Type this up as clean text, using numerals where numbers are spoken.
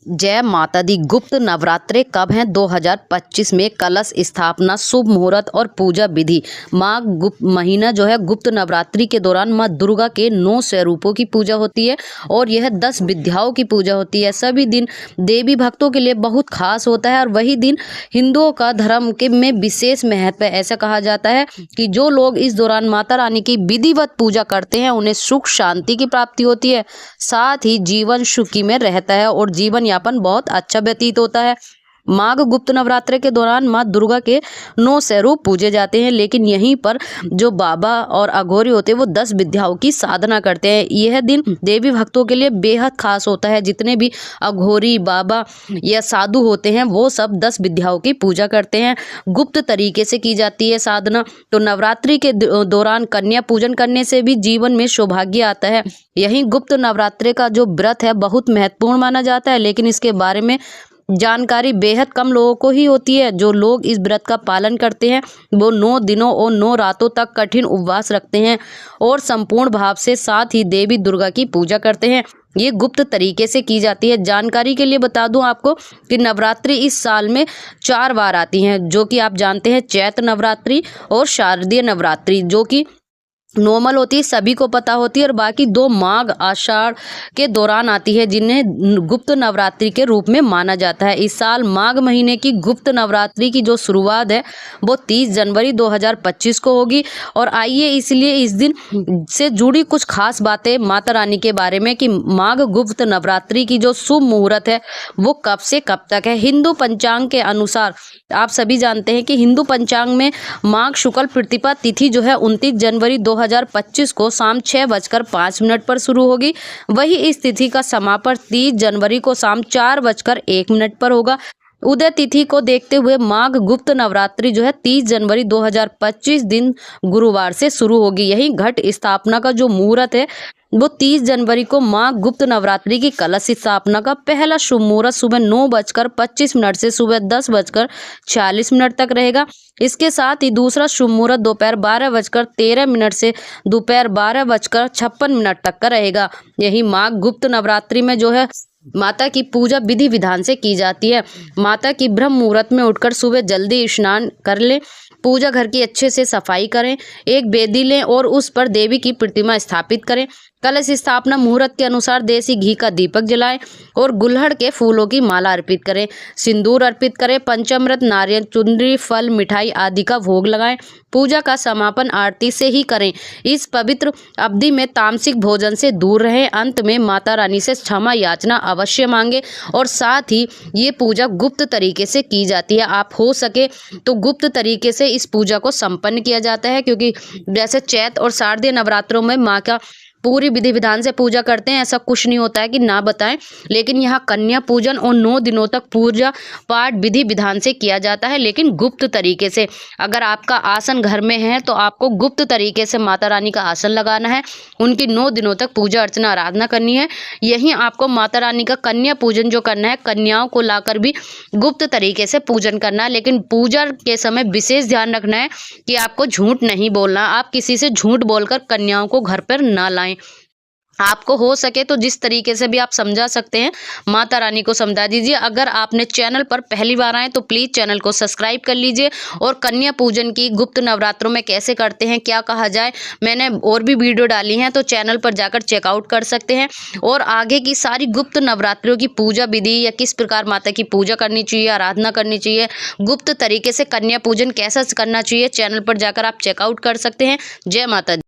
जय माता दी। गुप्त नवरात्रे कब हैं? 2025 में कलश स्थापना, शुभ मुहूर्त और पूजा विधि। माघ गुप्त महीना जो है गुप्त नवरात्रि के दौरान माँ दुर्गा के 9 स्वरूपों की पूजा होती है और यह 10 विद्याओं की पूजा होती है। सभी दिन देवी भक्तों के लिए बहुत खास होता है और वही दिन हिंदुओं का धर्म के में विशेष महत्व है। ऐसा कहा जाता है कि जो लोग इस दौरान माता रानी की विधिवत पूजा करते हैं उन्हें सुख शांति की प्राप्ति होती है, साथ ही जीवन सुखी में रहता है और जीवन यापन बहुत अच्छा व्यतीत होता है। माघ गुप्त नवरात्रे के दौरान माँ दुर्गा के 9 स्वरूप पूजे जाते हैं, लेकिन यहीं पर जो बाबा और अघोरी होते हैं वो 10 विद्याओं की साधना करते हैं। यह दिन देवी भक्तों के लिए बेहद खास होता है। जितने भी अघोरी, बाबा या साधु होते हैं वो सब 10 विद्याओं की पूजा करते हैं। गुप्त तरीके से की जाती है साधना। तो नवरात्रि के दौरान कन्या पूजन करने से भी जीवन में सौभाग्य आता है। यही गुप्त नवरात्रे का जो व्रत है बहुत महत्वपूर्ण माना जाता है, लेकिन इसके बारे में जानकारी बेहद कम लोगों को ही होती है। जो लोग इस व्रत का पालन करते हैं वो 9 दिनों और 9 रातों तक कठिन उपवास रखते हैं और संपूर्ण भाव से साथ ही देवी दुर्गा की पूजा करते हैं। ये गुप्त तरीके से की जाती है। जानकारी के लिए बता दूं आपको कि नवरात्रि इस साल में 4 बार आती हैं, जो कि आप जानते हैं चैत्र नवरात्रि और शारदीय नवरात्रि, जो कि नॉर्मल होती है, सभी को पता होती है, और बाकी 2 माघ आषाढ़ के दौरान आती है जिन्हें गुप्त नवरात्रि के रूप में माना जाता है। इस साल माघ महीने की गुप्त नवरात्रि की जो शुरुआत है वो 30 जनवरी 2025 को होगी। और आइए इसलिए इस दिन से जुड़ी कुछ खास बातें माता रानी के बारे में कि माघ गुप्त नवरात्रि की जो शुभ मुहूर्त है वो कब से कब तक है। हिंदू पंचांग के अनुसार आप सभी जानते हैं कि हिंदू पंचांग में माघ शुक्ल प्रतिपदा तिथि जो है 29 जनवरी 2025 को शाम 6:05 पर शुरू होगी। वही इस तिथि का समापन 30 जनवरी को शाम 4:01 पर होगा। उदय तिथि को देखते हुए माघ गुप्त नवरात्रि जो है 30 जनवरी 2025 दिन गुरुवार से शुरू होगी। यही घट स्थापना का जो मुहूर्त है वो 30 जनवरी को माघ गुप्त नवरात्रि की कलश स्थापना का पहला शुभ मुहूर्त सुबह 9:25 से सुबह 10:46 तक रहेगा। इसके साथ ही दूसरा शुभ मुहूर्त दोपहर 12:13 से दोपहर 12:56 तक का रहेगा। यही माघ गुप्त नवरात्रि में जो है माता की पूजा विधि विधान से की जाती है। माता की ब्रह्म मुहूर्त में उठकर सुबह जल्दी स्नान कर लें, पूजा घर की अच्छे से सफाई करें, एक वेदी लें और उस पर देवी की प्रतिमा स्थापित करें। कलश स्थापना मुहूर्त के अनुसार देसी घी का दीपक जलाएं और गुलहड़ के फूलों की माला अर्पित करें, सिंदूर अर्पित करें, पंचामृत, नारियल, चुनरी, फल, मिठाई आदि का भोग लगाएं। पूजा का समापन आरती से ही करें। इस पवित्र अवधि में तामसिक भोजन से दूर रहें। अंत में माता रानी से क्षमा याचना अवश्य मांगे और साथ ही ये पूजा गुप्त तरीके से की जाती है। आप हो सके तो गुप्त तरीके से इस पूजा को संपन्न किया जाता है, क्योंकि जैसे चैत्र और शारदीय नवरात्रों में माँ का पूरी विधि विधान से पूजा करते हैं, ऐसा कुछ नहीं होता है कि ना बताएं, लेकिन यहाँ कन्या पूजन और 9 दिनों तक पूजा पाठ विधि विधान से किया जाता है, लेकिन गुप्त तरीके से। अगर आपका आसन घर में है तो आपको गुप्त तरीके से माता रानी का आसन लगाना है, उनकी 9 दिनों तक पूजा अर्चना आराधना करनी है। यहीं आपको माता रानी का कन्या पूजन जो करना है, कन्याओं को लाकर भी गुप्त तरीके से पूजन करना है, लेकिन पूजा के समय विशेष ध्यान रखना है कि आपको झूठ नहीं बोलना। आप किसी से झूठ बोलकर कन्याओं को घर पर ना लाएं। आपको हो सके तो जिस तरीके से भी आप समझा सकते हैं माता रानी को समझा दीजिए। अगर आपने चैनल पर पहली बार आए तो प्लीज़ चैनल को सब्सक्राइब कर लीजिए। और कन्या पूजन की गुप्त नवरात्रों में कैसे करते हैं, क्या कहा जाए, मैंने और भी वीडियो डाली हैं, तो चैनल पर जाकर चेकआउट कर सकते हैं। और आगे की सारी गुप्त नवरात्रियों की पूजा विधि या किस प्रकार माता की पूजा करनी चाहिए, आराधना करनी चाहिए, गुप्त तरीके से कन्या पूजन कैसा करना चाहिए, चैनल पर जाकर आप चेकआउट कर सकते हैं। जय माता दी।